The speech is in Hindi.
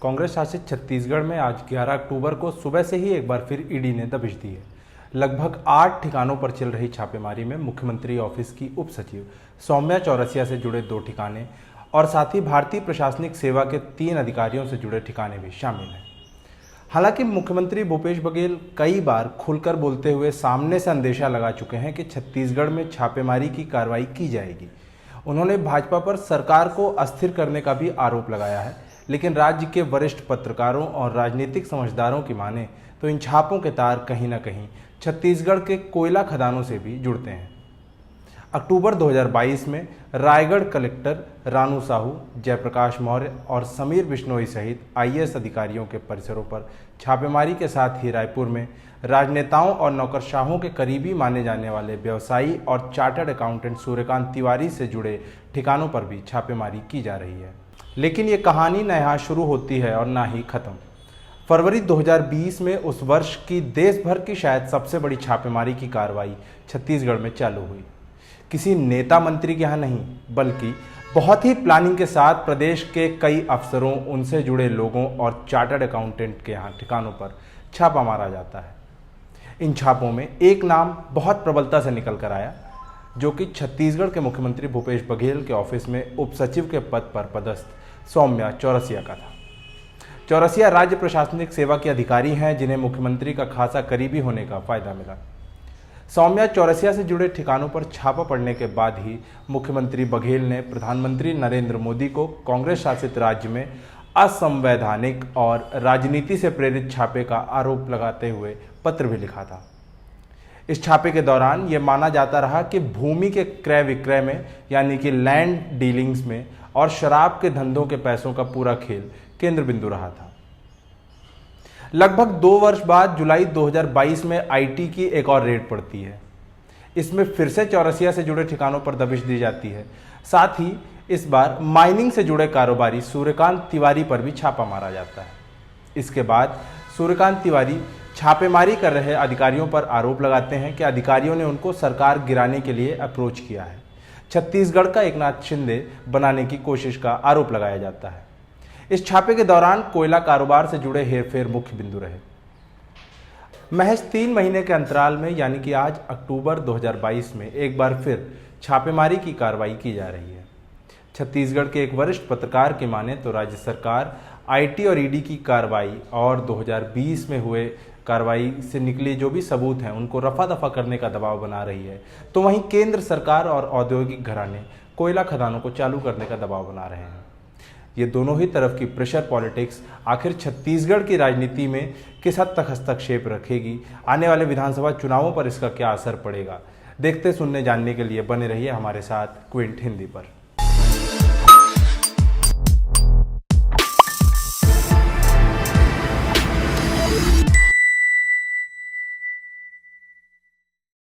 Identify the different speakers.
Speaker 1: कांग्रेस शासित छत्तीसगढ़ में आज 11 अक्टूबर को सुबह से ही एक बार फिर ईडी ने दबिश दी है। लगभग 8 ठिकानों पर चल रही छापेमारी में मुख्यमंत्री ऑफिस की उप सचिव सौम्या चौरसिया से जुड़े 2 ठिकाने और साथ ही भारतीय प्रशासनिक सेवा के 3 अधिकारियों से जुड़े ठिकाने भी शामिल हैं। हालांकि मुख्यमंत्री भूपेश बघेल कई बार खुलकर बोलते हुए सामने से अंदेशा लगा चुके हैं कि छत्तीसगढ़ में छापेमारी की कार्रवाई की जाएगी। उन्होंने भाजपा पर सरकार को अस्थिर करने का भी आरोप लगाया है, लेकिन राज्य के वरिष्ठ पत्रकारों और राजनीतिक समझदारों की माने तो इन छापों के तार कहीं ना कहीं छत्तीसगढ़ के कोयला खदानों से भी जुड़ते हैं। अक्टूबर 2022 में रायगढ़ कलेक्टर रानू साहू, जयप्रकाश मौर्य और समीर बिश्नोई सहित आईएएस अधिकारियों के परिसरों पर छापेमारी के साथ ही रायपुर में राजनेताओं और नौकरशाहों के करीबी माने जाने वाले व्यवसायी और चार्टर्ड अकाउंटेंट सूर्यकांत तिवारी से जुड़े ठिकानों पर भी छापेमारी की जा रही है। लेकिन ये कहानी न यहाँ शुरू होती है और ना ही खत्म। फरवरी 2020 में उस वर्ष की देश भर की शायद सबसे बड़ी छापेमारी की कार्रवाई छत्तीसगढ़ में चालू हुई। किसी नेता मंत्री के यहाँ नहीं, बल्कि बहुत ही प्लानिंग के साथ प्रदेश के कई अफसरों, उनसे जुड़े लोगों और चार्टर्ड अकाउंटेंट के यहाँ ठिकानों पर छापा मारा जाता है। इन छापों में एक नाम बहुत प्रबलता से निकल कर आया, जो कि छत्तीसगढ़ के मुख्यमंत्री भूपेश बघेल के ऑफिस में उप सचिव के पद पर पदस्थ सौम्या चौरसिया का था। चौरसिया राज्य प्रशासनिक सेवा के अधिकारी हैं, जिन्हें मुख्यमंत्री का खासा करीबी होने का फायदा मिला। सौम्या चौरसिया से जुड़े ठिकानों पर छापा पड़ने के बाद ही मुख्यमंत्री बघेल ने प्रधानमंत्री नरेंद्र मोदी को कांग्रेस शासित राज्य में असंवैधानिक और राजनीति से प्रेरित छापे का आरोप लगाते हुए पत्र भी लिखा था। इस छापे के दौरान यह माना जाता रहा कि भूमि के क्रय विक्रय में, यानी कि लैंड डीलिंग्स में और शराब के धंधों के पैसों का पूरा खेल केंद्र बिंदु रहा था। लगभग 2 वर्ष बाद जुलाई 2022 में आईटी की एक और रेड पड़ती है। इसमें फिर से चौरसिया से जुड़े ठिकानों पर दबिश दी जाती है। साथ ही इस बार माइनिंग से जुड़े कारोबारी सूर्यकांत तिवारी पर भी छापा मारा जाता है। इसके बाद सूर्यकांत तिवारी छापेमारी कर रहे अधिकारियों पर आरोप लगाते हैं कि अधिकारियों ने उनको सरकार गिराने के लिए अप्रोच किया है। छत्तीसगढ़ का एकनाथ शिंदे बनाने की कोशिश का आरोप लगाया जाता है। इस छापे के दौरान कोयला कारोबार से जुड़े हेरफेर मुख्य बिंदु रहे। महज 3 महीने के अंतराल में, यानी कि आज अक्टूबर 2022 में एक बार फिर छापेमारी की कार्रवाई की जा रही है। छत्तीसगढ़ के एक वरिष्ठ पत्रकार की माने तो राज्य सरकार आईटी और ईडी की कार्रवाई और 2020 में हुए कार्रवाई से निकले जो भी सबूत हैं उनको रफा दफा करने का दबाव बना रही है, तो वहीं केंद्र सरकार और औद्योगिक घराने कोयला खदानों को चालू करने का दबाव बना रहे हैं। ये दोनों ही तरफ की प्रेशर पॉलिटिक्स आखिर छत्तीसगढ़ की राजनीति में किस हद तक हस्तक्षेप रखेगी, आने वाले विधानसभा चुनावों पर इसका क्या असर पड़ेगा, देखते सुनने जानने के लिए बने रहिए हमारे साथ क्विंट हिंदी पर।